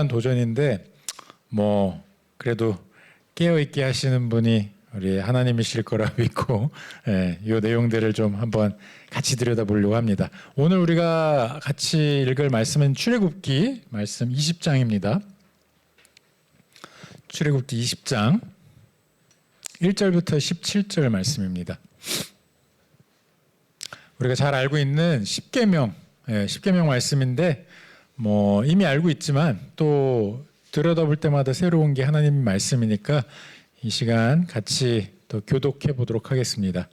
대단한 도전인데 뭐 그래도 깨어있게 하시는 분이 우리 하나님이실 거라 믿고 이 내용들을 좀 한번 같이 들여다보려고 합니다. 오늘 우리가 같이 읽을 말씀은 출애굽기 말씀 20장입니다. 출애굽기 20장 1절부터 17절 말씀입니다. 우리가 잘 알고 있는 십계명, 십계명 말씀인데 뭐 이미 알고 있지만 또 들여다볼 때마다 새로운 게 하나님 말씀이니까 이 시간 같이 또 교독해 보도록 하겠습니다.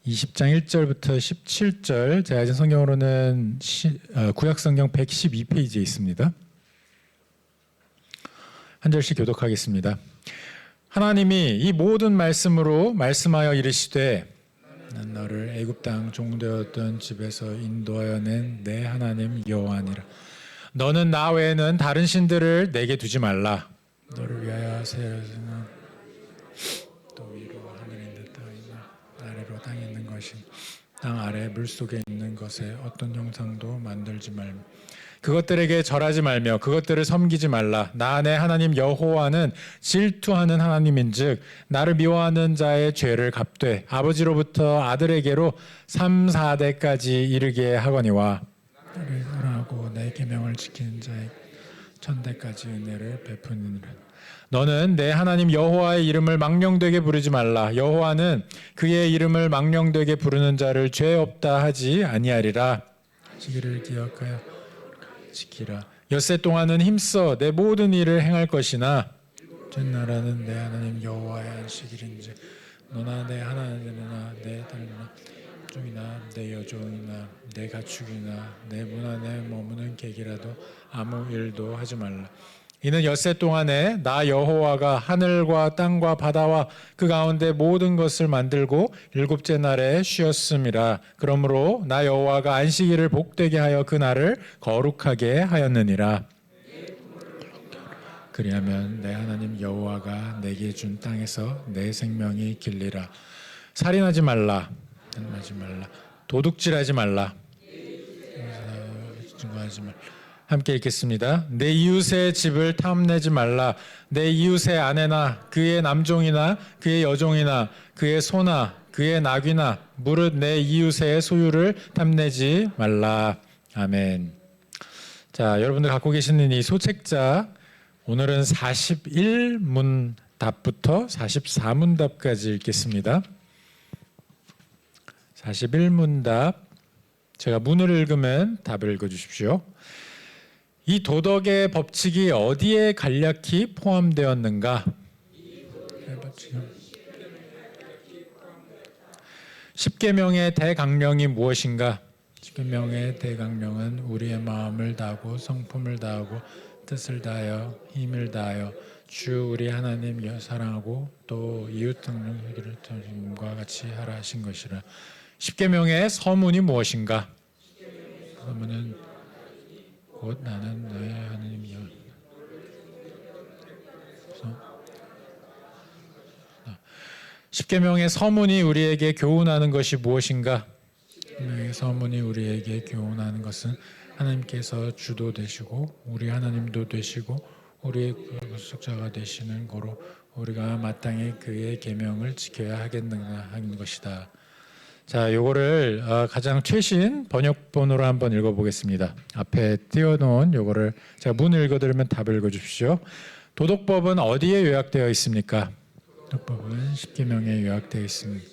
20장 1절부터 17절, 제가 가진 성경으로는 구약 성경 112페이지에 있습니다. 한 절씩 교독하겠습니다. 하나님이 이 모든 말씀으로 말씀하여 이르시되 난 너를 애굽 땅 종되었던 집에서 인도하여 낸 내 하나님 여호와니라. 너는 나 외에는 다른 신들을 내게 두지 말라. 너를 위하여 세우는 또 위로 하늘에 있는 땅이나 아래로 땅에 있는 것인 땅 아래 물속에 있는 것에 어떤 형상도 만들지 말며 그것들에게 절하지 말며 그것들을 섬기지 말라. 나 내 하나님 여호와는 질투하는 하나님인즉 나를 미워하는 자의 죄를 갚되 아버지로부터 아들에게로 3, 4대까지 이르게 하거니와 나를 사랑하고 내 계명을 지키는 자의 천대까지 은혜를 베푸느니라. 너는 내 하나님 여호와의 이름을 망령되게 부르지 말라. 여호와는 그의 이름을 망령되게 부르는 자를 죄 없다 하지 아니하리라. 지기를 기억하여 지키라. 엿새 동안은 힘써 내 모든 일을 행할 것이나 첫날은 내 하나님 여호와의 안식일인지 너나 내 하나님이나 내 딸이나 종이나 내 여종이나 내 가축이나 내 문 안에 머무는 객이라도 아무 일도 하지 말라. 이는 엿새 동안에 나 여호와가 하늘과 땅과 바다와 그 가운데 모든 것을 만들고 일곱째 날에 쉬었음이라. 그러므로 나 여호와가 안식일을 복되게 하여 그 날을 거룩하게 하였느니라. 그리하면 내 하나님 여호와가 내게 준 땅에서 내 생명이 길리라. 살인하지 말라. 하지 말라. 도둑질하지 말라. 증거하지 말라. 함께 읽겠습니다. 내 이웃의 집을 탐내지 말라. 내 이웃의 아내나 그의 남종이나 그의 여종이나 그의 소나 그의 낙이나 무릇 내 이웃의 소유를 탐내지 말라. 아멘. 자, 여러분들 갖고 계시는 이 소책자, 오늘은 41문 답부터 44문 답까지 읽겠습니다. 41문 답, 제가 문을 읽으면 답을 읽어주십시오. 이 도덕의 법칙이 어디에 간략히 포함되었는가? 십계명의 대강령이 무엇인가? 십계명의 대강령은 우리의 마음을 다하고 성품을 다하고 뜻을 다하여 힘을 다하여 주 우리 하나님 사랑하고 또 이웃 등과 같이 하라 하신 것이라. 십계명의 서문이 무엇인가? 서문은 곧 나는 너의 하나님이여. 십계명의 서문이 우리에게 교훈하는 것이 무엇인가? 십계명의 서문이 우리에게 교훈하는 것은 하나님께서 주도 되시고 우리 하나님도 되시고 우리의 구속자가 되시는 거로 우리가 마땅히 그의 계명을 지켜야 하겠는가 하는 것이다. 자, 요거를 가장 최신 번역본으로 한번 읽어보겠습니다. 앞에 띄워놓은 요거를 제가 문을 읽어드리면 답을 읽어주십시오. 도덕법은 어디에 요약되어 있습니까? 도덕법은 십계명에 요약되어 있습니다.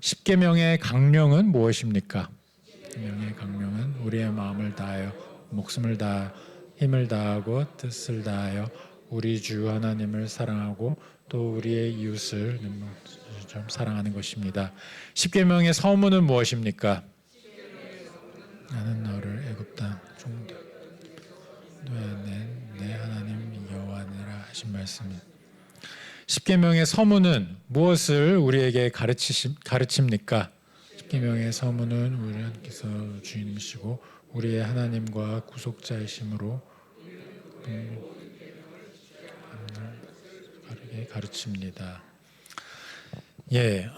십계명의 강령은 무엇입니까? 십계명의 강령은 우리의 마음을 다하여 목숨을 다하여 힘을 다하고 뜻을 다하여 우리 주 하나님을 사랑하고 또 우리의 이웃을 좀 사랑하는 것입니다. 십계명의 서문은 무엇입니까? 나는 너를 애굽 땅 종되었던 내 하나님 여호와니라 하신 말씀입니다. 십계명의 서문은 무엇을 우리에게 가르칩니까? 십계명의 서문은 우리 하나님께서 주인이시고 우리의 하나님과 구속자이심으로 가르칩니다. 예,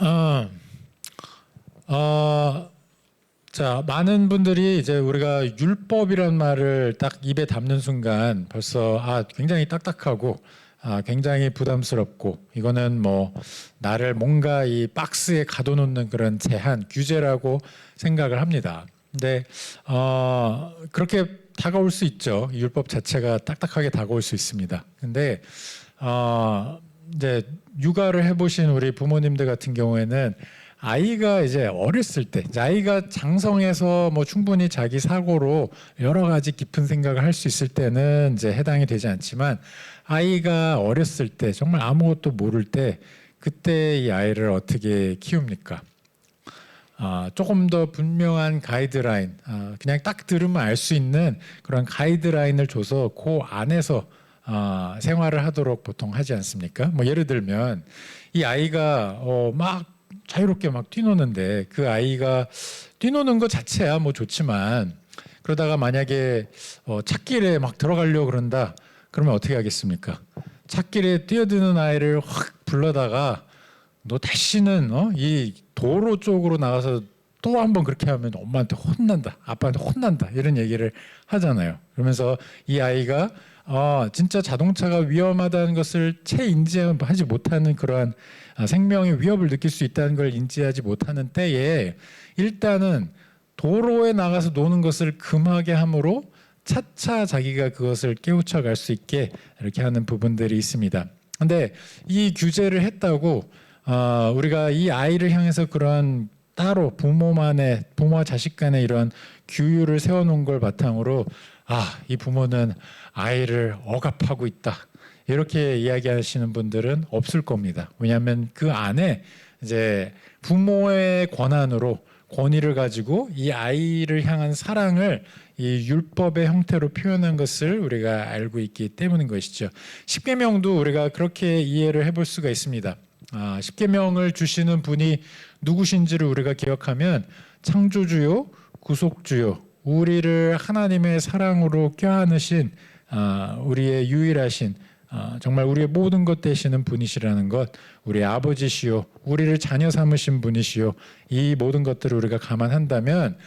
자, 많은 분들이 이제 우리가 율법이란 말을 딱 입에 담는 순간 벌써 굉장히 딱딱하고 굉장히 부담스럽고 이거는 뭐 나를 뭔가 이 박스에 가둬놓는 그런 제한, 규제라고 생각을 합니다. 근데 그렇게 다가올 수 있죠. 율법 자체가 딱딱하게 다가올 수 있습니다. 근데 이제 육아를 해보신 우리 부모님들 같은 경우에는 아이가 이제 어렸을 때, 이제 아이가 장성해서 뭐 충분히 자기 사고로 여러 가지 깊은 생각을 할 수 있을 때는 이제 해당이 되지 않지만 아이가 어렸을 때 정말 아무것도 모를 때 그때 이 아이를 어떻게 키웁니까? 조금 더 분명한 가이드라인, 그냥 딱 들으면 알 수 있는 그런 가이드라인을 줘서 그 안에서 생활을 하도록 보통 하지 않습니까? 뭐 예를 들면 이 아이가 막 자유롭게 막 뛰노는데 그 아이가 뛰노는 것 자체야 뭐 좋지만 그러다가 만약에 찻길에 막 들어가려고 그런다 그러면 어떻게 하겠습니까? 찻길에 뛰어드는 아이를 확 불러다가 너 다시는 이 도로 쪽으로 나가서 또 한번 그렇게 하면 엄마한테 혼난다, 아빠한테 혼난다 이런 얘기를 하잖아요. 그러면서 이 아이가 진짜 자동차가 위험하다는 것을 채 인지하지 못하는 그러한 생명의 위협을 느낄 수 있다는 걸 인지하지 못하는 때에 일단은 도로에 나가서 노는 것을 금하게 함으로 차차 자기가 그것을 깨우쳐 갈 수 있게 이렇게 하는 부분들이 있습니다. 근데 이 규제를 했다고 우리가 이 아이를 향해서 그런 따로 부모와 자식 간의 이런 규율을 세워놓은 걸 바탕으로 이 부모는 아이를 억압하고 있다 이렇게 이야기하시는 분들은 없을 겁니다. 왜냐하면 그 안에 이제 부모의 권위를 가지고 이 아이를 향한 사랑을 이 율법의 형태로 표현한 것을 우리가 알고 있기 때문인 것이죠. 십계명도 우리가 그렇게 이해를 해볼 수가 있습니다. 십계명을 주시는 분이 누구신지를 우리가 기억하면 창조주요, 구속주요, 우리를 하나님의 사랑으로 껴안으신 우리의 유일하신 정말 우리의 모든 것 되시는 분이시라는 것, 우리의 아버지시요, 우리를 자녀 삼으신 분이시요, 이 모든 것들을 우리가 감안한다면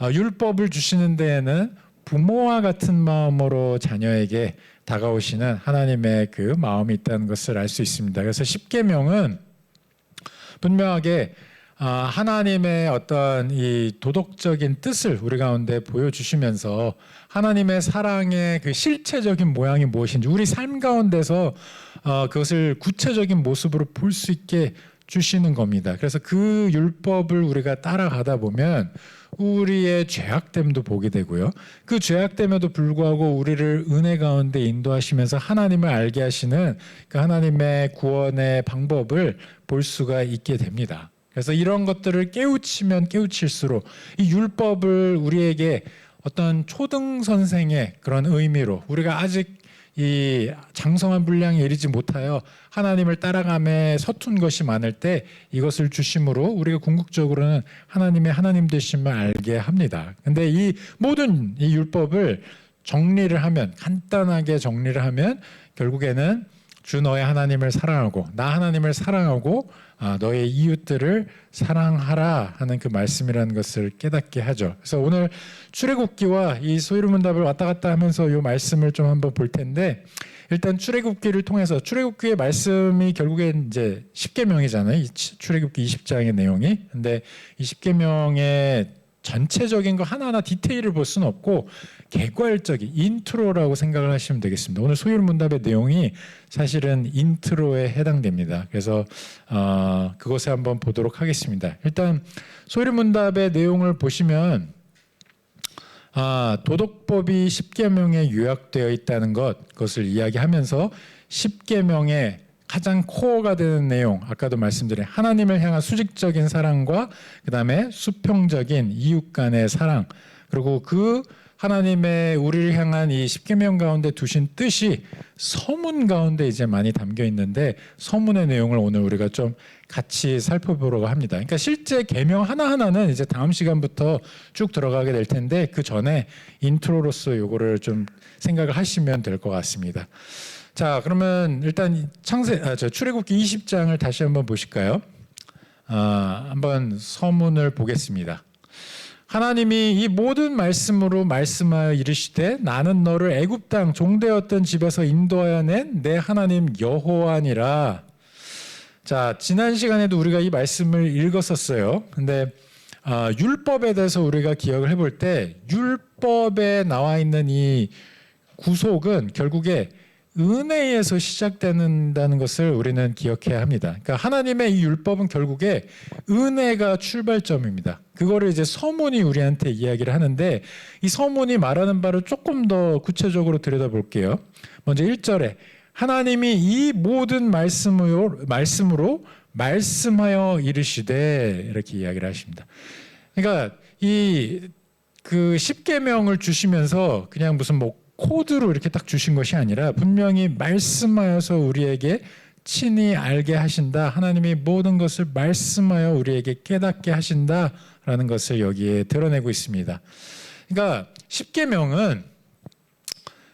율법을 주시는 데에는 부모와 같은 마음으로 자녀에게 다가오시는 하나님의 그 마음이 있다는 것을 알 수 있습니다. 그래서 십계명은 분명하게 하나님의 어떤 이 도덕적인 뜻을 우리 가운데 보여주시면서 하나님의 사랑의 그 실체적인 모양이 무엇인지 우리 삶 가운데서 그것을 구체적인 모습으로 볼 수 있게 주시는 겁니다. 그래서 그 율법을 우리가 따라가다 보면 우리의 죄악됨도 보게 되고요. 그 죄악됨에도 불구하고 우리를 은혜 가운데 인도하시면서 하나님을 알게 하시는 그 하나님의 구원의 방법을 볼 수가 있게 됩니다. 그래서 이런 것들을 깨우치면 깨우칠수록 이 율법을 우리에게 어떤 초등 선생의 그런 의미로 우리가 아직 이 장성한 분량에 이르지 못하여 하나님을 따라감에 서툰 것이 많을 때 이것을 주심으로 우리가 궁극적으로는 하나님의 하나님 되심을 알게 합니다. 근데 이 모든 이 율법을 간단하게 정리를 하면 결국에는 주 너의 하나님을 사랑하고 나 하나님을 사랑하고 너의 이웃들을 사랑하라 하는 그 말씀이라는 것을 깨닫게 하죠. 그래서 오늘 출애굽기와 이 소유문답을 왔다 갔다 하면서 이 말씀을 좀 한번 볼 텐데 일단 출애굽기를 통해서 출애굽기의 말씀이 결국엔 이제 십계명이잖아요. 이 출애굽기 20장의 내용이. 근데 이 십계명의 전체적인 거 하나하나 디테일을 볼 수는 없고 개괄적인 인트로라고 생각을 하시면 되겠습니다. 오늘 소율문답의 내용이 사실은 인트로에 해당됩니다. 그래서 그것을 한번 보도록 하겠습니다. 일단 소율문답의 내용을 보시면 도덕법이 십계명에 요약되어 있다는 그것을 이야기하면서 십계명의 가장 코어가 되는 내용, 아까도 말씀드린 하나님을 향한 수직적인 사랑과 그 다음에 수평적인 이웃 간의 사랑, 그리고 그 하나님의 우리를 향한 이 십계명 가운데 두신 뜻이 서문 가운데 이제 많이 담겨 있는데 서문의 내용을 오늘 우리가 좀 같이 살펴보려고 합니다. 그러니까 실제 계명 하나하나는 이제 다음 시간부터 쭉 들어가게 될 텐데 그 전에 인트로로서 요거를 좀 생각을 하시면 될 것 같습니다. 자, 그러면 일단 출애굽기 20장을 다시 한번 보실까요? 한번 서문을 보겠습니다. 하나님이 이 모든 말씀으로 말씀하여 이르시되 나는 너를 애굽 땅 종되었던 집에서 인도하여 낸 내 하나님 여호와니라. 자, 지난 시간에도 우리가 이 말씀을 읽었었어요. 근데 율법에 대해서 우리가 기억을 해볼 때 율법에 나와 있는 이 구속은 결국에 은혜에서 시작된다는 것을 우리는 기억해야 합니다. 그러니까 하나님의 이 율법은 결국에 은혜가 출발점입니다. 그거를 이제 서문이 우리한테 이야기를 하는데 이 서문이 말하는 바를 조금 더 구체적으로 들여다볼게요. 먼저 1절에 하나님이 이 모든 말씀으로 말씀하여 이르시되 이렇게 이야기를 하십니다. 그러니까 그 십계명을 주시면서 그냥 무슨 뭐 코드로 이렇게 딱 주신 것이 아니라 분명히 말씀하여서 우리에게 친히 알게 하신다. 하나님이 모든 것을 말씀하여 우리에게 깨닫게 하신다라는 것을 여기에 드러내고 있습니다. 그러니까 십계명은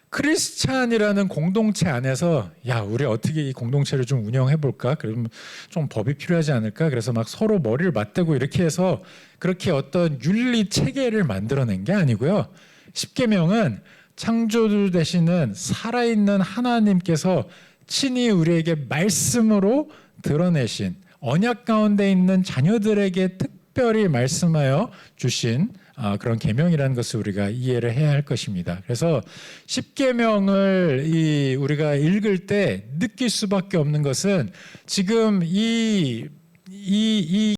크리스찬이라는 공동체 안에서 야, 우리 어떻게 이 공동체를 좀 운영해 볼까? 그러면 좀 법이 필요하지 않을까? 그래서 막 서로 머리를 맞대고 이렇게 해서 그렇게 어떤 윤리 체계를 만들어낸 게 아니고요. 십계명은 창조주 되시는 살아있는 하나님께서 친히 우리에게 말씀으로 드러내신 언약 가운데 있는 자녀들에게 특별히 말씀하여 주신 그런 계명이라는 것을 우리가 이해를 해야 할 것입니다. 그래서 십계명을 우리가 읽을 때 느낄 수밖에 없는 것은 지금 이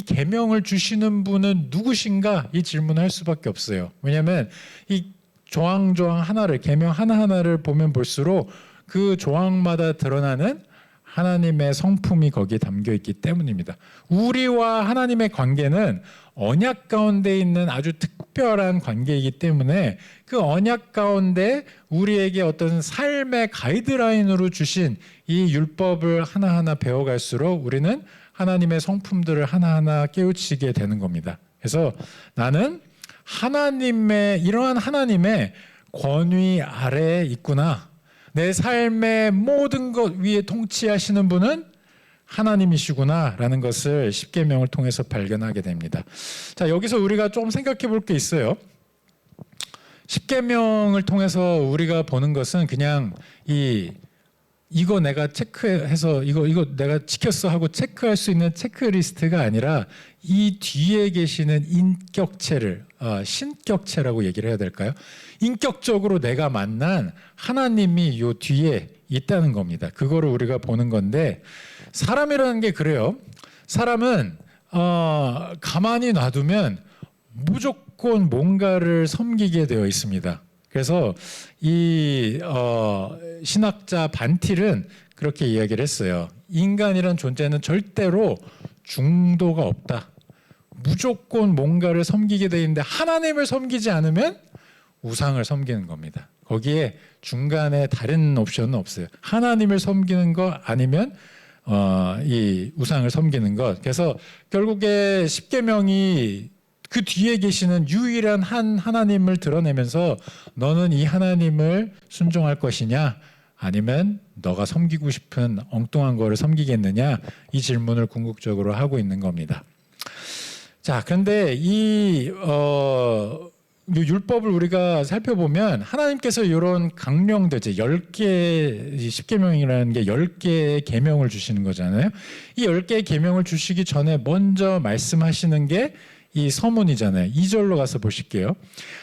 계명을 주시는 분은 누구신가 이 질문을 할 수밖에 없어요. 왜냐하면 이 조항 하나를 계명 하나하나를 보면 볼수록 그 조항마다 드러나는 하나님의 성품이 거기에 담겨 있기 때문입니다. 우리와 하나님의 관계는 언약 가운데 있는 아주 특별한 관계이기 때문에 그 언약 가운데 우리에게 어떤 삶의 가이드라인으로 주신 이 율법을 하나하나 배워갈수록 우리는 하나님의 성품들을 하나하나 깨우치게 되는 겁니다. 그래서 나는 이러한 하나님의 권위 아래에 있구나. 내 삶의 모든 것 위에 통치하시는 분은 하나님이시구나 라는 것을 십계명을 통해서 발견하게 됩니다. 자, 여기서 우리가 좀 생각해 볼 게 있어요. 십계명을 통해서 우리가 보는 것은 그냥 이거 내가 체크해서 이거 내가 지켰어 하고 체크할 수 있는 체크리스트가 아니라 이 뒤에 계시는 인격체를 신격체라고 얘기를 해야 될까요? 인격적으로 내가 만난 하나님이 요 뒤에 있다는 겁니다. 그거를 우리가 보는 건데 사람이라는 게 그래요. 사람은 가만히 놔두면 무조건 뭔가를 섬기게 되어 있습니다. 그래서 이 신학자 반틸은 그렇게 이야기를 했어요. 인간이란 존재는 절대로 중도가 없다. 무조건 뭔가를 섬기게 돼 있는데 하나님을 섬기지 않으면 우상을 섬기는 겁니다. 거기에 중간에 다른 옵션은 없어요. 하나님을 섬기는 것 아니면 이 우상을 섬기는 것. 그래서 결국에 십계명이 그 뒤에 계시는 유일한 한 하나님을 드러내면서 너는 이 하나님을 순종할 것이냐 아니면 너가 섬기고 싶은 엉뚱한 거를 섬기겠느냐 이 질문을 궁극적으로 하고 있는 겁니다. 자, 그런데 이 율법을 우리가 살펴보면 하나님께서 이런 강령들, 10개, 십계명이라는 게 10개의 계명을 주시는 거잖아요. 이 10개의 계명을 주시기 전에 먼저 말씀하시는 게 이 서문이잖아요. 2절로 가서 보실게요.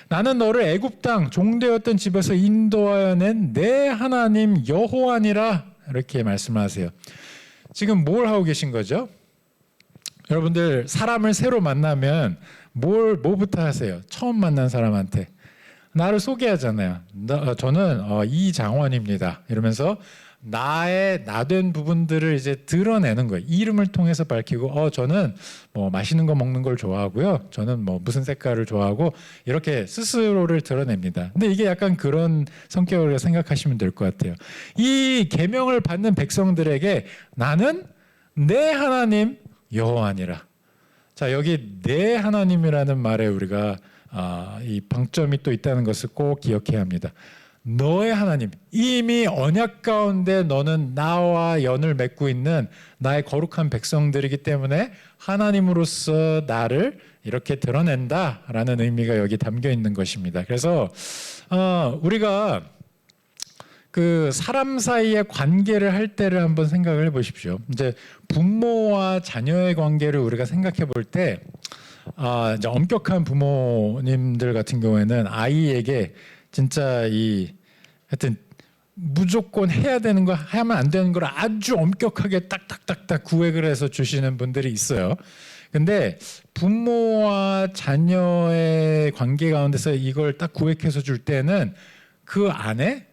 나는 너를 애굽 땅 종되었던 집에서 인도하여 낸 내 하나님 여호와니라 이렇게 말씀하세요. 지금 뭘 하고 계신 거죠? 여러분들 사람을 새로 만나면 뭐부터 하세요? 처음 만난 사람한테 나를 소개하잖아요. 저는 이장원입니다. 이러면서 나된 부분들을 이제 드러내는 거예요. 이름을 통해서 밝히고 저는 뭐 맛있는 거 먹는 걸 좋아하고요. 저는 뭐 무슨 색깔을 좋아하고 이렇게 스스로를 드러냅니다. 근데 이게 약간 그런 성격을 생각하시면 될 것 같아요. 이 계명을 받는 백성들에게 나는 내 하나님 여호와니라. 자, 여기 내 하나님이라는 말에 우리가 이 방점이 또 있다는 것을 꼭 기억해야 합니다. 너의 하나님, 이미 언약 가운데 너는 나와 연을 맺고 있는 나의 거룩한 백성들이기 때문에 하나님으로서 나를 이렇게 드러낸다라는 의미가 여기 담겨 있는 것입니다. 그래서 우리가 그 사람 사이의 관계를 할 때를 한번 생각을 해보십시오. 이제 부모와 자녀의 관계를 우리가 생각해 볼 때, 이제 엄격한 부모님들 같은 경우에는 아이에게 진짜 하여튼 무조건 해야 되는 거, 하면 안 되는 걸 아주 엄격하게 딱딱딱딱 구획을 해서 주시는 분들이 있어요. 근데 부모와 자녀의 관계 가운데서 이걸 딱 구획해서 줄 때는 그 안에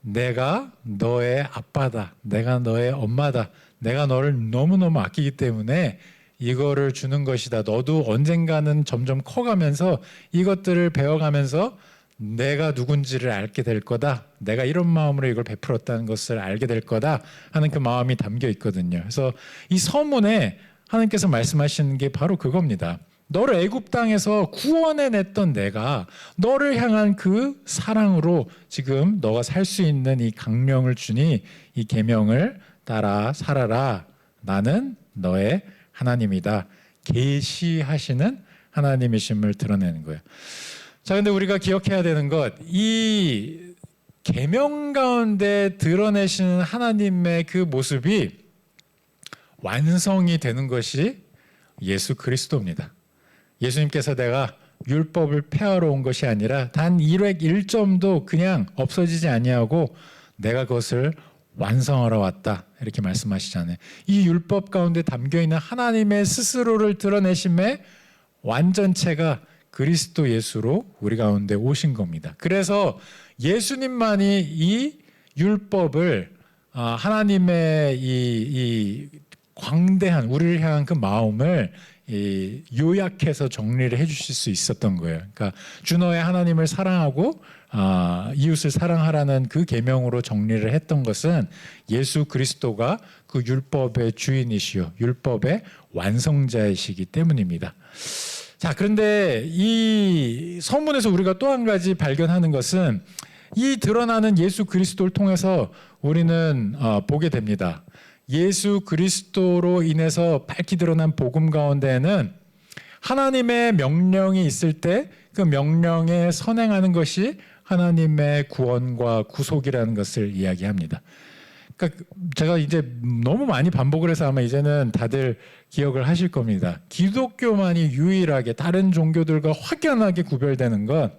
내가 너의 아빠다, 내가 너의 엄마다, 내가 너를 너무너무 아끼기 때문에 이거를 주는 것이다. 너도 언젠가는 점점 커가면서 이것들을 배워가면서 내가 누군지를 알게 될 거다, 내가 이런 마음으로 이걸 베풀었다는 것을 알게 될 거다 하는 그 마음이 담겨 있거든요. 그래서 이 서문에 하나님께서 말씀하시는 게 바로 그겁니다. 너를 애굽 땅에서 구원해냈던 내가 너를 향한 그 사랑으로 지금 너가 살 수 있는 이 강령을 주니 이 계명을 따라 살아라. 나는 너의 하나님이다. 계시하시는 하나님이심을 드러내는 거예요. 자, 근데 우리가 기억해야 되는 것, 이 계명 가운데 드러내시는 하나님의 그 모습이 완성이 되는 것이 예수 그리스도입니다. 예수님께서 내가 율법을 폐하러 온 것이 아니라 단 1획 1점도 그냥 없어지지 아니하고 내가 그것을 완성하러 왔다, 이렇게 말씀하시잖아요. 이 율법 가운데 담겨있는 하나님의 스스로를 드러내심의 완전체가 그리스도 예수로 우리 가운데 오신 겁니다. 그래서 예수님만이 이 율법을 하나님의 이 광대한 우리를 향한 그 마음을 요약해서 정리를 해주실 수 있었던 거예요. 그러니까 주 너의 하나님을 사랑하고 이웃을 사랑하라는 그 계명으로 정리를 했던 것은 예수 그리스도가 그 율법의 주인이시요 율법의 완성자이시기 때문입니다. 자, 그런데 이 서문에서 우리가 또 한 가지 발견하는 것은 이 드러나는 예수 그리스도를 통해서 우리는 보게 됩니다. 예수 그리스도로 인해서 밝히 드러난 복음 가운데에는 하나님의 명령이 있을 때 그 명령에 선행하는 것이 하나님의 구원과 구속이라는 것을 이야기합니다. 그러니까 제가 이제 너무 많이 반복을 해서 아마 이제는 다들 기억을 하실 겁니다. 기독교만이 유일하게 다른 종교들과 확연하게 구별되는 건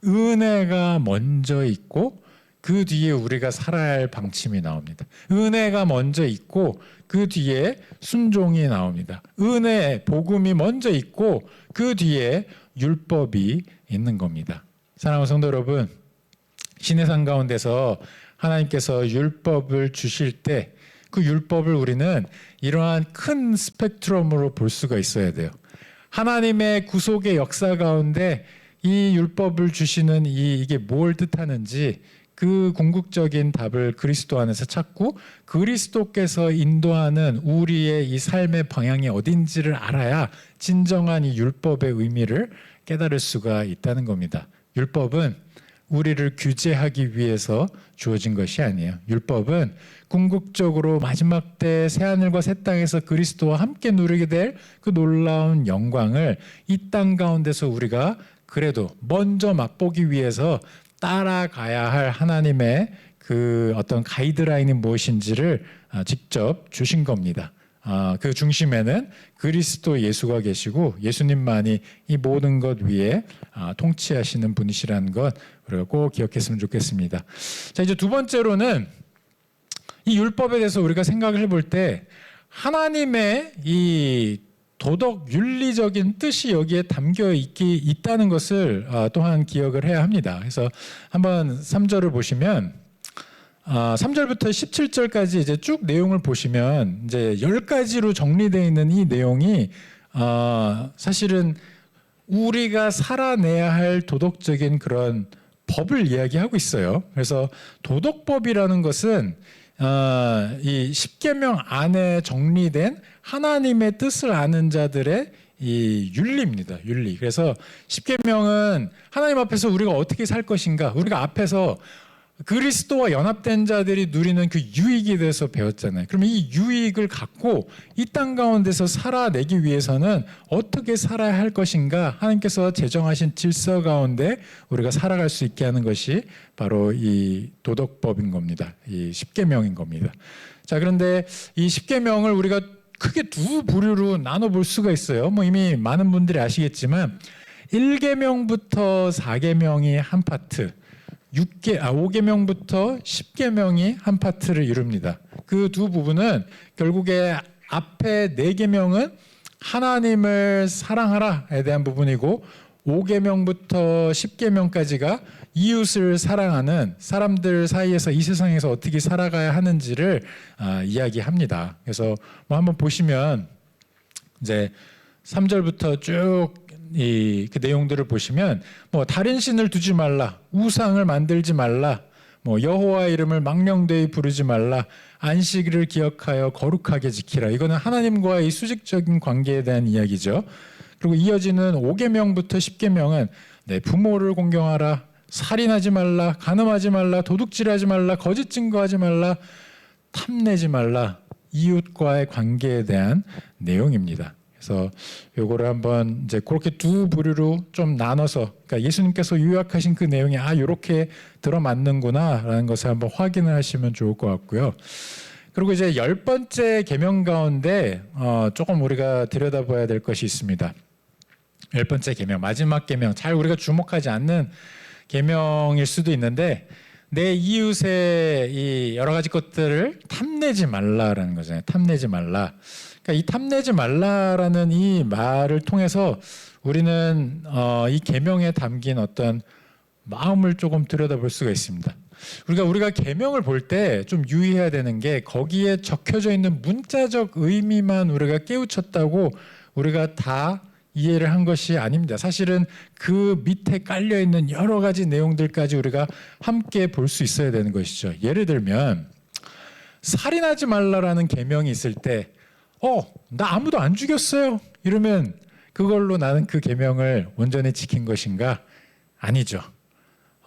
은혜가 먼저 있고 그 뒤에 우리가 살아야 할 방침이 나옵니다. 은혜가 먼저 있고 그 뒤에 순종이 나옵니다. 은혜, 복음이 먼저 있고 그 뒤에 율법이 있는 겁니다. 사랑하는 성도 여러분, 시내산 가운데서 하나님께서 율법을 주실 때 그 율법을 우리는 이러한 큰 스펙트럼으로 볼 수가 있어야 돼요. 하나님의 구속의 역사 가운데 이 율법을 주시는 이게 뭘 뜻하는지 그 궁극적인 답을 그리스도 안에서 찾고 그리스도께서 인도하는 우리의 이 삶의 방향이 어딘지를 알아야 진정한 이 율법의 의미를 깨달을 수가 있다는 겁니다. 율법은 우리를 규제하기 위해서 주어진 것이 아니에요. 율법은 궁극적으로 마지막 때 새하늘과 새 땅에서 그리스도와 함께 누리게 될 그 놀라운 영광을 이 땅 가운데서 우리가 그래도 먼저 맛보기 위해서 따라가야 할 하나님의 그 어떤 가이드라인이 무엇인지를 직접 주신 겁니다. 그 중심에는 그리스도 예수가 계시고 예수님만이 이 모든 것 위에 통치하시는 분이시라는 것 우리가 꼭 기억했으면 좋겠습니다. 자, 이제 두 번째로는 이 율법에 대해서 우리가 생각을 해볼 때 하나님의 이 도덕 윤리적인 뜻이 여기에 담겨 있다는 것을 또한 기억을 해야 합니다. 그래서 한번 3절을 보시면 3절부터 17절까지 이제 쭉 내용을 보시면 이제 10가지로 정리되어 있는 이 내용이 사실은 우리가 살아내야 할 도덕적인 그런 법을 이야기하고 있어요. 그래서 도덕법이라는 것은 이 십계명 안에 정리된 하나님의 뜻을 아는 자들의 이 윤리입니다. 윤리. 그래서 십계명은 하나님 앞에서 우리가 어떻게 살 것인가, 우리가 앞에서 그리스도와 연합된 자들이 누리는 그 유익에 대해서 배웠잖아요. 그러면 이 유익을 갖고 이 땅 가운데서 살아내기 위해서는 어떻게 살아야 할 것인가, 하나님께서 제정하신 질서 가운데 우리가 살아갈 수 있게 하는 것이 바로 이 도덕법인 겁니다. 이 십계명인 겁니다. 자, 그런데 이 십계명을 우리가 크게 두 부류로 나눠볼 수가 있어요. 뭐 이미 많은 분들이 아시겠지만 1계명부터 4계명이 한 파트, 5계명부터 10계명이 한 파트를 이룹니다. 그 두 부분은 결국에 앞에 4계명은 하나님을 사랑하라에 대한 부분이고 5계명부터 10계명까지가 이웃을 사랑하는 사람들 사이에서 이 세상에서 어떻게 살아가야 하는지를 이야기합니다. 그래서 뭐 한번 보시면 이제 3절부터 쭉 그 내용들을 보시면 뭐 다른 신을 두지 말라, 우상을 만들지 말라, 뭐 여호와 이름을 망령되이 부르지 말라, 안식일을 기억하여 거룩하게 지키라. 이거는 하나님과의 수직적인 관계에 대한 이야기죠. 그리고 이어지는 5계명부터 10계명은 내 부모를 공경하라, 살인하지 말라, 간음하지 말라, 도둑질하지 말라, 거짓 증거하지 말라, 탐내지 말라, 이웃과의 관계에 대한 내용입니다. 그래서 요거를 한번 이제 그렇게 두 부류로 좀 나눠서, 그러니까 예수님께서 요약하신 그 내용이 요렇게 들어맞는구나라는 것을 한번 확인을 하시면 좋을 것 같고요. 그리고 이제 10번째 계명 가운데 조금 우리가 들여다봐야 될 것이 있습니다. 10번째 계명, 마지막 계명, 잘 우리가 주목하지 않는 계명일 수도 있는데, 내 이웃의 이 여러 가지 것들을 탐내지 말라라는 거잖아요. 탐내지 말라. 그러니까 이 탐내지 말라라는 이 말을 통해서 우리는 이 계명에 담긴 어떤 마음을 조금 들여다볼 수가 있습니다. 우리가 계명을 볼 때 좀 유의해야 되는 게, 거기에 적혀져 있는 문자적 의미만 우리가 깨우쳤다고 우리가 다 이해를 한 것이 아닙니다. 사실은 그 밑에 깔려 있는 여러 가지 내용들까지 우리가 함께 볼 수 있어야 되는 것이죠. 예를 들면 살인하지 말라라는 계명이 있을 때 나 아무도 안 죽였어요 이러면 그걸로 나는 그 계명을 온전히 지킨 것인가? 아니죠.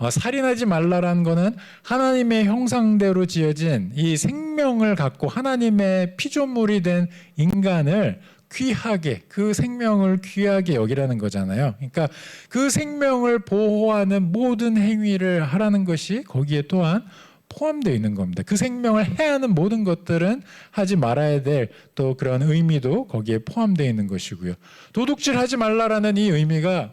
살인하지 말라라는 거는 하나님의 형상대로 지어진 이 생명을 갖고 하나님의 피조물이 된 인간을 귀하게, 그 생명을 귀하게 여기라는 거잖아요. 그러니까 그 생명을 보호하는 모든 행위를 하라는 것이 거기에 또한 포함되어 있는 겁니다. 그 생명을 해하는 모든 것들은 하지 말아야 될 또 그런 의미도 거기에 포함되어 있는 것이고요. 도둑질 하지 말라라는 이 의미가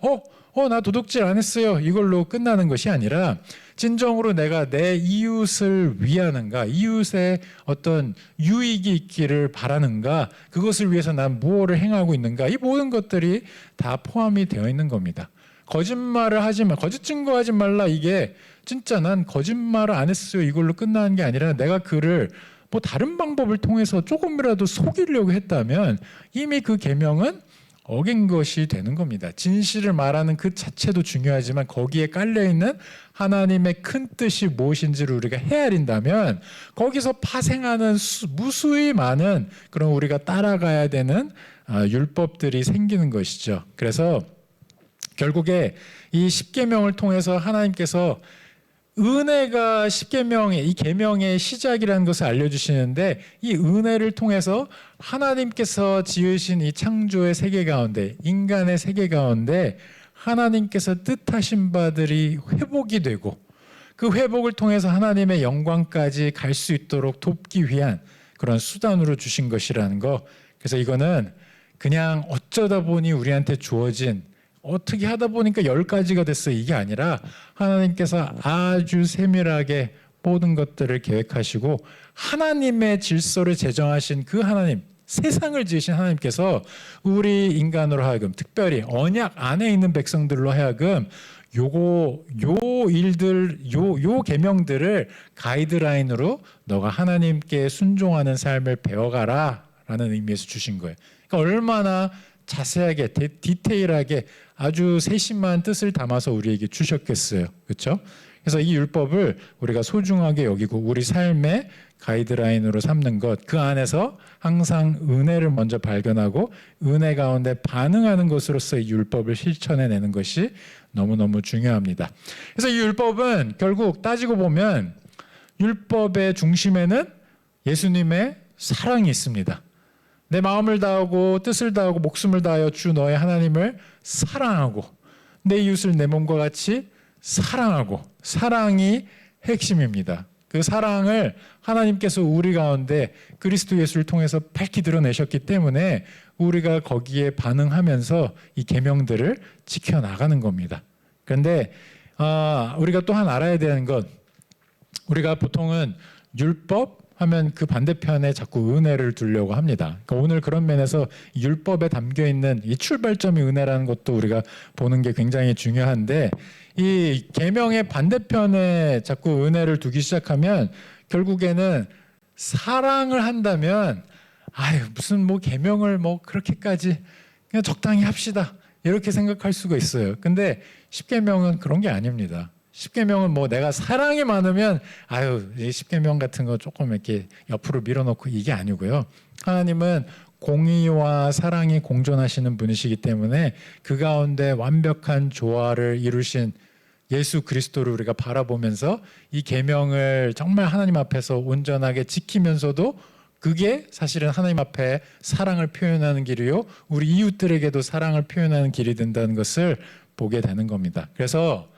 나 도둑질 안 했어요 이걸로 끝나는 것이 아니라, 진정으로 내가 내 이웃을 위하는가, 이웃의 어떤 유익이 있기를 바라는가, 그것을 위해서 난 무엇을 행하고 있는가, 이 모든 것들이 다 포함이 되어 있는 겁니다. 거짓말을 하지 마, 거짓 증거하지 말라, 이게 진짜 난 거짓말을 안 했어요 이걸로 끝나는 게 아니라, 내가 그를 뭐 다른 방법을 통해서 조금이라도 속이려고 했다면 이미 그 계명은 어긴 것이 되는 겁니다. 진실을 말하는 그 자체도 중요하지만 거기에 깔려있는 하나님의 큰 뜻이 무엇인지를 우리가 헤아린다면 거기서 파생하는 무수히 많은 그런 우리가 따라가야 되는 율법들이 생기는 것이죠. 그래서 결국에 이 십계명을 통해서 하나님께서 은혜가 십계명의 이 계명의 시작이라는 것을 알려주시는데, 이 은혜를 통해서 하나님께서 지으신 이 창조의 세계 가운데, 인간의 세계 가운데 하나님께서 뜻하신 바들이 회복이 되고, 그 회복을 통해서 하나님의 영광까지 갈 수 있도록 돕기 위한 그런 수단으로 주신 것이라는 거. 그래서 이거는 그냥 어쩌다 보니 우리한테 주어진, 어떻게 하다 보니까 10가지가 됐어, 이게 아니라 하나님께서 아주 세밀하게 모든 것들을 계획하시고 하나님의 질서를 제정하신 그 하나님, 세상을 지으신 하나님께서 우리 인간으로 하여금, 특별히 언약 안에 있는 백성들로 하여금 요 계명들을 가이드라인으로 너가 하나님께 순종하는 삶을 배워가라 라는 의미에서 주신 거예요. 그러니까 얼마나 자세하게 디테일하게 아주 세심한 뜻을 담아서 우리에게 주셨겠어요. 그렇죠? 그래서 이 율법을 우리가 소중하게 여기고 우리 삶의 가이드라인으로 삼는 것, 그 안에서 항상 은혜를 먼저 발견하고 은혜 가운데 반응하는 것으로서 이 율법을 실천해내는 것이 너무너무 중요합니다. 그래서 이 율법은 결국 따지고 보면 율법의 중심에는 예수님의 사랑이 있습니다. 내 마음을 다하고 뜻을 다하고 목숨을 다하여 주 너의 하나님을 사랑하고 내 이웃을 내 몸과 같이 사랑하고, 사랑이 핵심입니다. 그 사랑을 하나님께서 우리 가운데 그리스도 예수를 통해서 밝히 드러내셨기 때문에 우리가 거기에 반응하면서 이 계명들을 지켜나가는 겁니다. 그런데 우리가 또한 알아야 되는 것, 우리가 보통은 율법 하면 그 반대편에 자꾸 은혜를 두려고 합니다. 그러니까 오늘 그런 면에서 율법에 담겨있는 이 출발점이 은혜라는 것도 우리가 보는 게 굉장히 중요한데, 이 계명의 반대편에 자꾸 은혜를 두기 시작하면 결국에는 사랑을 한다면 무슨 뭐 계명을 뭐 그렇게까지 그냥 적당히 합시다 이렇게 생각할 수가 있어요. 근데 십계명은 그런 게 아닙니다. 십계명은 뭐 내가 사랑이 많으면 이 십계명 같은 거 조금 이렇게 옆으로 밀어놓고 이게 아니고요. 하나님은 공의와 사랑이 공존하시는 분이시기 때문에 그 가운데 완벽한 조화를 이루신 예수 그리스도를 우리가 바라보면서 이 계명을 정말 하나님 앞에서 온전하게 지키면서도 그게 사실은 하나님 앞에 사랑을 표현하는 길이요, 우리 이웃들에게도 사랑을 표현하는 길이 된다는 것을 보게 되는 겁니다. 그래서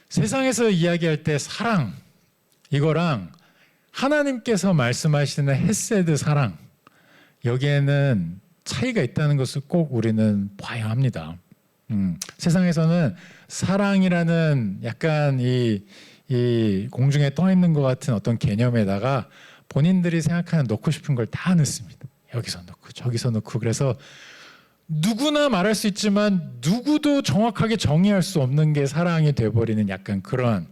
세상에서 이야기할 때 사랑, 이거랑 하나님께서 말씀하시는 헤세드 사랑, 여기에는 차이가 있다는 것을 꼭 우리는 봐야 합니다. 세상에서는 사랑이라는 약간 이 공중에 떠 있는 것 같은 어떤 개념에다가 본인들이 생각하는 넣고 싶은 걸 다 넣습니다. 여기서 넣고 저기서 넣고, 그래서 누구나 말할 수 있지만 누구도 정확하게 정의할 수 없는 게 사랑이 돼버리는 약간 그런,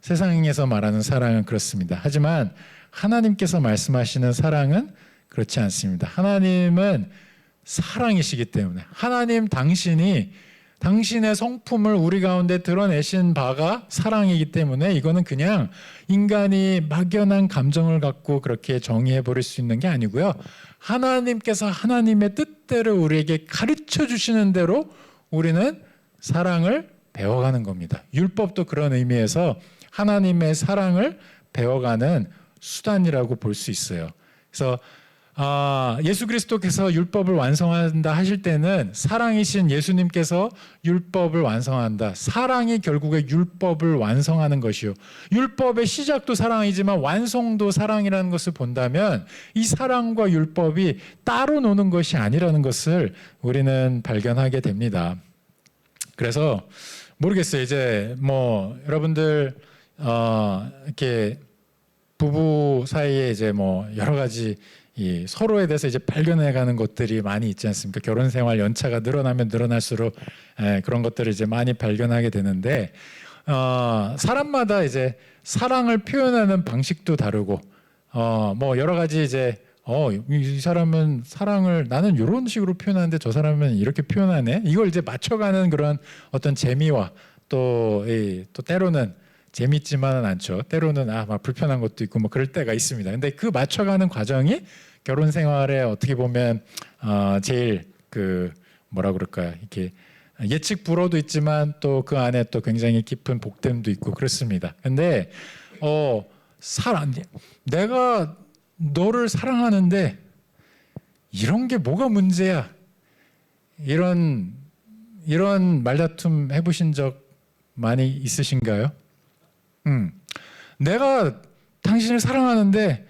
세상에서 말하는 사랑은 그렇습니다. 하지만 하나님께서 말씀하시는 사랑은 그렇지 않습니다. 하나님은 사랑이시기 때문에, 하나님 당신의 성품을 우리 가운데 드러내신 바가 사랑이기 때문에 이거는 그냥 인간이 막연한 감정을 갖고 그렇게 정의해 버릴 수 있는 게 아니고요. 하나님께서 하나님의 뜻대로 우리에게 가르쳐 주시는 대로 우리는 사랑을 배워가는 겁니다. 율법도 그런 의미에서 하나님의 사랑을 배워가는 수단이라고 볼 수 있어요. 그래서 예수 그리스도께서 율법을 완성한다 하실 때는 사랑이신 예수님께서 율법을 완성한다. 사랑이 결국에 율법을 완성하는 것이요, 율법의 시작도 사랑이지만 완성도 사랑이라는 것을 본다면 이 사랑과 율법이 따로 노는 것이 아니라는 것을 우리는 발견하게 됩니다. 그래서 모르겠어요. 이제 뭐 여러분들 이렇게 부부 사이에 이제 뭐 여러 가지 이 서로에 대해서 이제 발견해가는 것들이 많이 있지 않습니까? 결혼 생활 연차가 늘어나면 늘어날수록 그런 것들을 이제 많이 발견하게 되는데, 사람마다 이제 사랑을 표현하는 방식도 다르고, 뭐 여러 가지 이제 이 사람은 사랑을 나는 이런 식으로 표현하는데 저 사람은 이렇게 표현하네. 이걸 이제 맞춰가는 그런 어떤 재미와 또 때로는 재밌지만은 않죠. 때로는 막 불편한 것도 있고 뭐 그럴 때가 있습니다. 근데 그 맞춰가는 과정이 결혼 생활에 어떻게 보면 제일 뭐라 그럴까요? 이렇게 예측 불허도 있지만 또 그 안에 또 굉장히 깊은 복됨도 있고 그렇습니다. 근데 내가 너를 사랑하는데 이런 게 뭐가 문제야? 이런 말다툼 해보신 적 많이 있으신가요? 내가 당신을 사랑하는데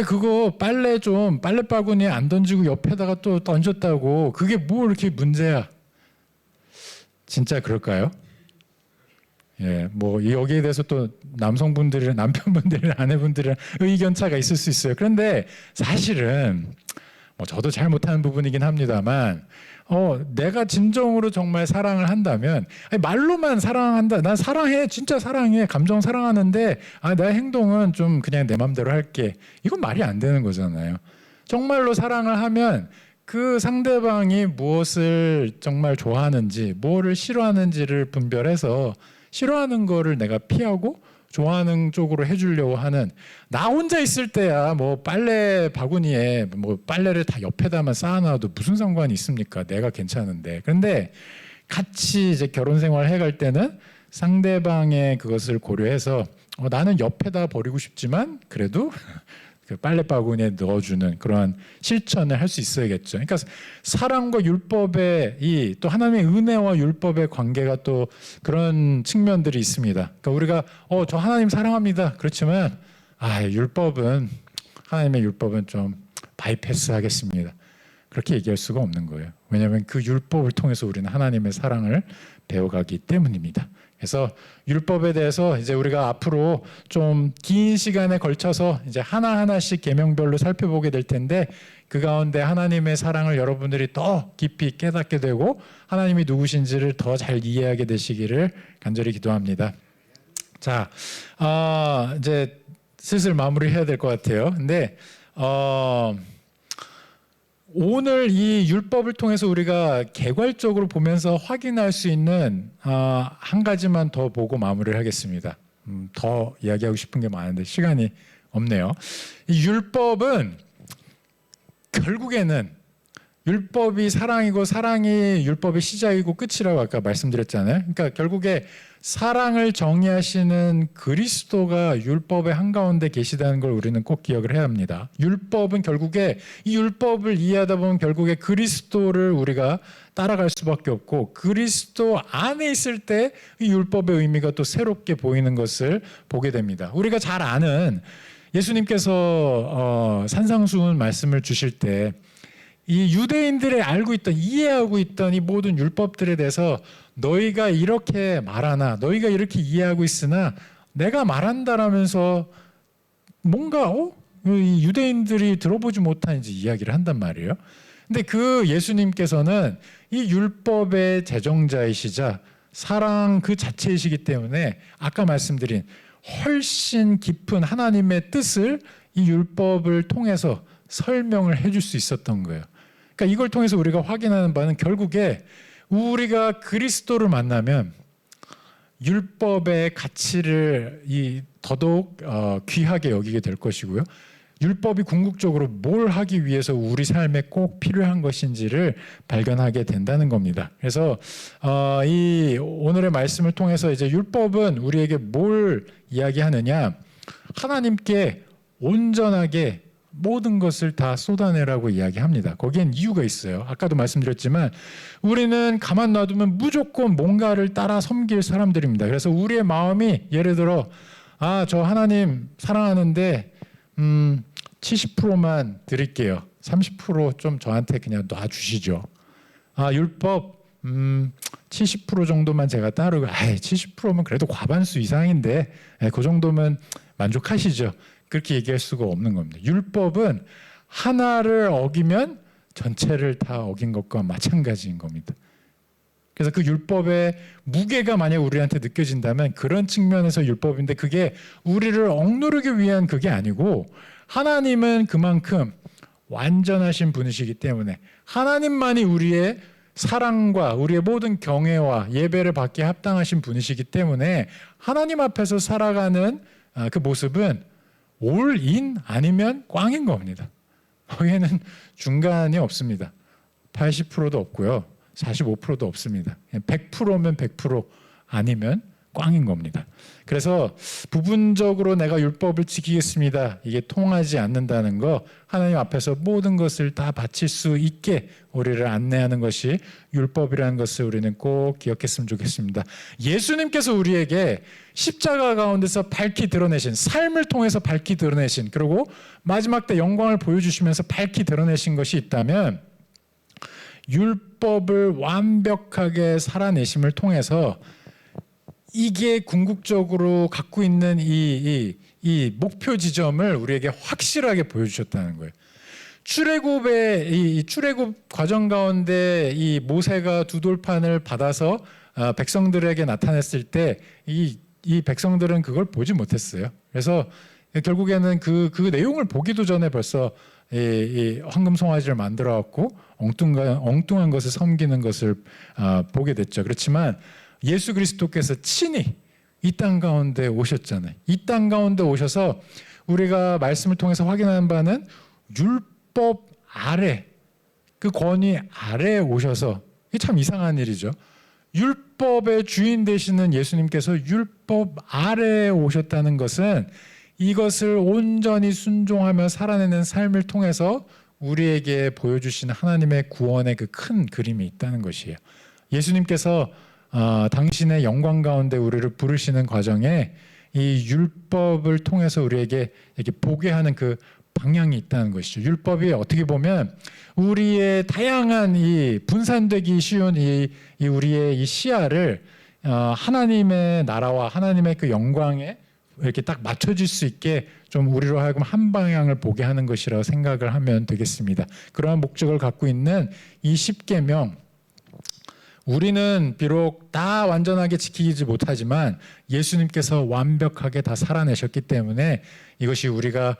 그거 빨래 바구니에 안 던지고 옆에다가 또 던졌다고 그게 뭐 이렇게 문제야? 진짜 그럴까요? 예, 뭐 여기에 대해서 또 남성분들이랑 남편분들이랑 아내분들이랑 의견차가 있을 수 있어요. 그런데 사실은 뭐 저도 잘 못하는 부분이긴 합니다만 내가 진정으로 정말 사랑을 한다면 말로만 사랑한다, 난 사랑해, 진짜 사랑해, 감정 사랑하는데 나의 행동은 좀 그냥 내 맘대로 할게, 이건 말이 안 되는 거잖아요. 정말로 사랑을 하면 그 상대방이 무엇을 정말 좋아하는지, 무엇을 싫어하는지를 분별해서 싫어하는 거를 내가 피하고 좋아하는 쪽으로 해주려고 하는, 나 혼자 있을 때야 뭐 빨래 바구니에 뭐 빨래를 다 옆에다만 쌓아놔도 무슨 상관이 있습니까? 내가 괜찮은데. 그런데 같이 이제 결혼 생활 해갈 때는 상대방의 그것을 고려해서 나는 옆에다 버리고 싶지만 그래도 그 빨래 바구니에 넣어주는 그러한 실천을 할 수 있어야겠죠. 그러니까 사랑과 율법의 이 또 하나님의 은혜와 율법의 관계가 또 그런 측면들이 있습니다. 그러니까 우리가 저 하나님 사랑합니다. 그렇지만 율법은, 하나님의 율법은 좀 바이패스 하겠습니다. 그렇게 얘기할 수가 없는 거예요. 왜냐하면 그 율법을 통해서 우리는 하나님의 사랑을 배워가기 때문입니다. 그래서 율법에 대해서 이제 우리가 앞으로 좀 긴 시간에 걸쳐서 이제 하나하나씩 계명별로 살펴보게 될 텐데, 그 가운데 하나님의 사랑을 여러분들이 더 깊이 깨닫게 되고 하나님이 누구신지를 더 잘 이해하게 되시기를 간절히 기도합니다. 자, 이제 슬슬 마무리해야 될 것 같아요. 근데 오늘 이 율법을 통해서 우리가 개괄적으로 보면서 확인할 수 있는 한 가지만 더 보고 마무리를 하겠습니다. 더 이야기하고 싶은 게 많은데 시간이 없네요. 이 율법은 결국에는 율법이 사랑이고 사랑이 율법의 시작이고 끝이라고 아까 말씀드렸잖아요. 그러니까 결국에 사랑을 정의하시는 그리스도가 율법의 한가운데 계시다는 걸 우리는 꼭 기억을 해야 합니다. 율법은 결국에 이 율법을 이해하다 보면 결국에 그리스도를 우리가 따라갈 수밖에 없고, 그리스도 안에 있을 때 이 율법의 의미가 또 새롭게 보이는 것을 보게 됩니다. 우리가 잘 아는 예수님께서 산상수훈 말씀을 주실 때 이 유대인들이 알고 있던, 이해하고 있던 이 모든 율법들에 대해서 너희가 이렇게 말하나, 너희가 이렇게 이해하고 있으나 내가 말한다라면서 뭔가 이 유대인들이 들어보지 못한 이제 이야기를 한단 말이에요. 근데 그 예수님께서는 이 율법의 제정자이시자 사랑 그 자체이시기 때문에 아까 말씀드린 훨씬 깊은 하나님의 뜻을 이 율법을 통해서 설명을 해줄 수 있었던 거예요. 그러니까 이걸 통해서 우리가 확인하는 바는 결국에 우리가 그리스도를 만나면 율법의 가치를 더더욱 귀하게 여기게 될 것이고요. 율법이 궁극적으로 뭘 하기 위해서 우리 삶에 꼭 필요한 것인지를 발견하게 된다는 겁니다. 그래서 이 오늘의 말씀을 통해서 이제 율법은 우리에게 뭘 이야기하느냐? 하나님께 온전하게 모든 것을 다 쏟아내라고 이야기합니다. 거기엔 이유가 있어요. 아까도 말씀드렸지만 우리는 가만 놔두면 무조건 뭔가를 따라 섬길 사람들입니다. 그래서 우리의 마음이 예를 들어 저 하나님 사랑하는데 70%만 드릴게요. 30% 저한테 그냥 놔주시죠. 율법 70% 정도만 제가 따르고 70%면 그래도 과반수 이상인데 그 정도면 만족하시죠. 그렇게 얘기할 수가 없는 겁니다. 율법은 하나를 어기면 전체를 다 어긴 것과 마찬가지인 겁니다. 그래서 그 율법의 무게가 만약 우리한테 느껴진다면 그런 측면에서 율법인데, 그게 우리를 억누르기 위한 그게 아니고 하나님은 그만큼 완전하신 분이시기 때문에 하나님만이 우리의 사랑과 우리의 모든 경외와 예배를 받기에 합당하신 분이시기 때문에 하나님 앞에서 살아가는 그 모습은 올인 아니면 꽝인 겁니다. 거기에는 중간이 없습니다. 80%도 없고요. 45%도 없습니다. 100%면 100% 아니면 꽝인 겁니다. 그래서 부분적으로 내가 율법을 지키겠습니다, 이게 통하지 않는다는 거, 하나님 앞에서 모든 것을 다 바칠 수 있게 우리를 안내하는 것이 율법이라는 것을 우리는 꼭 기억했으면 좋겠습니다. 예수님께서 우리에게 십자가 가운데서 밝히 드러내신, 삶을 통해서 밝히 드러내신, 그리고 마지막 때 영광을 보여주시면서 밝히 드러내신 것이 있다면 율법을 완벽하게 살아내심을 통해서 이게 궁극적으로 갖고 있는 이 목표 지점을 우리에게 확실하게 보여주셨다는 거예요. 출애굽의 이 출애굽 과정 가운데 이 모세가 두 돌판을 받아서 백성들에게 나타냈을 때 이 백성들은 그걸 보지 못했어요. 그래서 결국에는 그 내용을 보기도 전에 벌써 이 황금 송아지를 만들어 갖고 엉뚱한 것을 섬기는 것을 보게 됐죠. 그렇지만 예수 그리스도께서 친히 이 땅 가운데 오셨잖아요. 이 땅 가운데 오셔서 우리가 말씀을 통해서 확인하는 바는 율법 아래, 그 권위 아래에 오셔서, 이게 참 이상한 일이죠. 율법의 주인 되시는 예수님께서 율법 아래에 오셨다는 것은 이것을 온전히 순종하며 살아내는 삶을 통해서 우리에게 보여주시는 하나님의 구원의 그 큰 그림이 있다는 것이에요. 예수님께서 당신의 영광 가운데 우리를 부르시는 과정에 이 율법을 통해서 우리에게 이렇게 보게 하는 그 방향이 있다는 것이죠. 율법이 어떻게 보면 우리의 다양한 이 분산되기 쉬운 이 우리의 이 시야를 하나님의 나라와 하나님의 그 영광에 이렇게 딱 맞춰질 수 있게 좀 우리로 하여금 한 방향을 보게 하는 것이라고 생각을 하면 되겠습니다. 그러한 목적을 갖고 있는 이 십계명, 우리는 비록 다 완전하게 지키지 못하지만 예수님께서 완벽하게 다 살아내셨기 때문에 이것이 우리가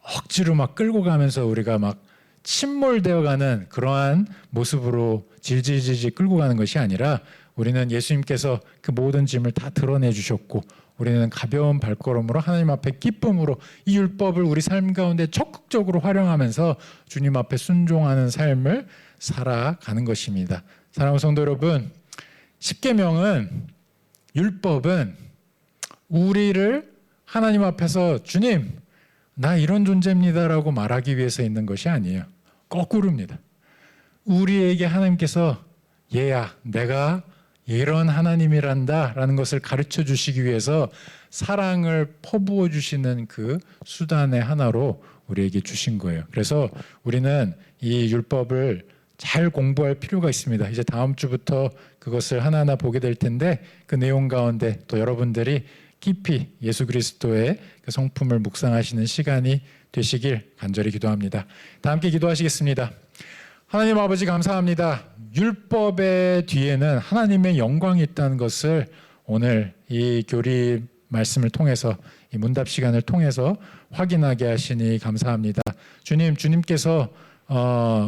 억지로 막 끌고 가면서 우리가 막 침몰되어가는 그러한 모습으로 질질질질 끌고 가는 것이 아니라, 우리는 예수님께서 그 모든 짐을 다 드러내 주셨고 우리는 가벼운 발걸음으로 하나님 앞에 기쁨으로 이 율법을 우리 삶 가운데 적극적으로 활용하면서 주님 앞에 순종하는 삶을 살아가는 것입니다. 사랑하는 성도 여러분, 십계명은, 율법은 우리를 하나님 앞에서 주님, 나 이런 존재입니다라고 말하기 위해서 있는 것이 아니에요. 거꾸로입니다. 우리에게 하나님께서 얘야, 내가 이런 하나님이란다 라는 것을 가르쳐 주시기 위해서 사랑을 퍼부어 주시는 그 수단의 하나로 우리에게 주신 거예요. 그래서 우리는 이 율법을 잘 공부할 필요가 있습니다. 이제 다음 주부터 그것을 하나하나 보게 될 텐데, 그 내용 가운데 또 여러분들이 깊이 예수 그리스도의 그 성품을 묵상하시는 시간이 되시길 간절히 기도합니다. 다 함께 기도하시겠습니다. 하나님 아버지, 감사합니다. 율법의 뒤에는 하나님의 영광이 있다는 것을 오늘 이 교리 말씀을 통해서, 이 문답 시간을 통해서 확인하게 하시니 감사합니다. 주님께서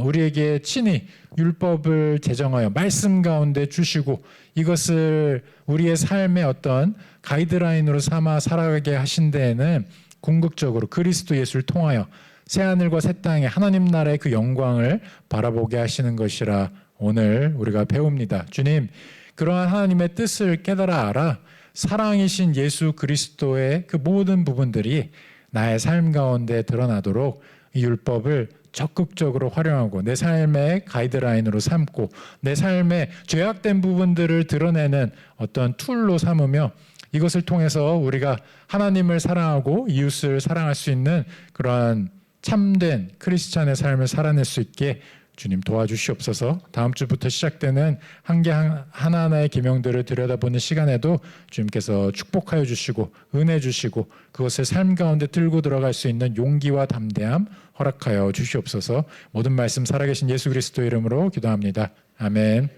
우리에게 친히 율법을 제정하여 말씀 가운데 주시고 이것을 우리의 삶의 어떤 가이드라인으로 삼아 살아가게 하신 데에는 궁극적으로 그리스도 예수를 통하여 새하늘과 새 땅에 하나님 나라의 그 영광을 바라보게 하시는 것이라 오늘 우리가 배웁니다. 주님, 그러한 하나님의 뜻을 깨달아 알아 사랑이신 예수 그리스도의 그 모든 부분들이 나의 삶 가운데 드러나도록 이 율법을 적극적으로 활용하고 내 삶의 가이드라인으로 삼고 내 삶의 죄악된 부분들을 드러내는 어떤 툴로 삼으며 이것을 통해서 우리가 하나님을 사랑하고 이웃을 사랑할 수 있는 그러한 참된 크리스찬의 삶을 살아낼 수 있게 주님 도와주시옵소서. 다음 주부터 시작되는 한 개 하나하나의 계명들을 들여다보는 시간에도 주님께서 축복하여 주시고 은혜 주시고 그것을 삶 가운데 들고 들어갈 수 있는 용기와 담대함 허락하여 주시옵소서. 모든 말씀 살아계신 예수 그리스도 이름으로 기도합니다. 아멘.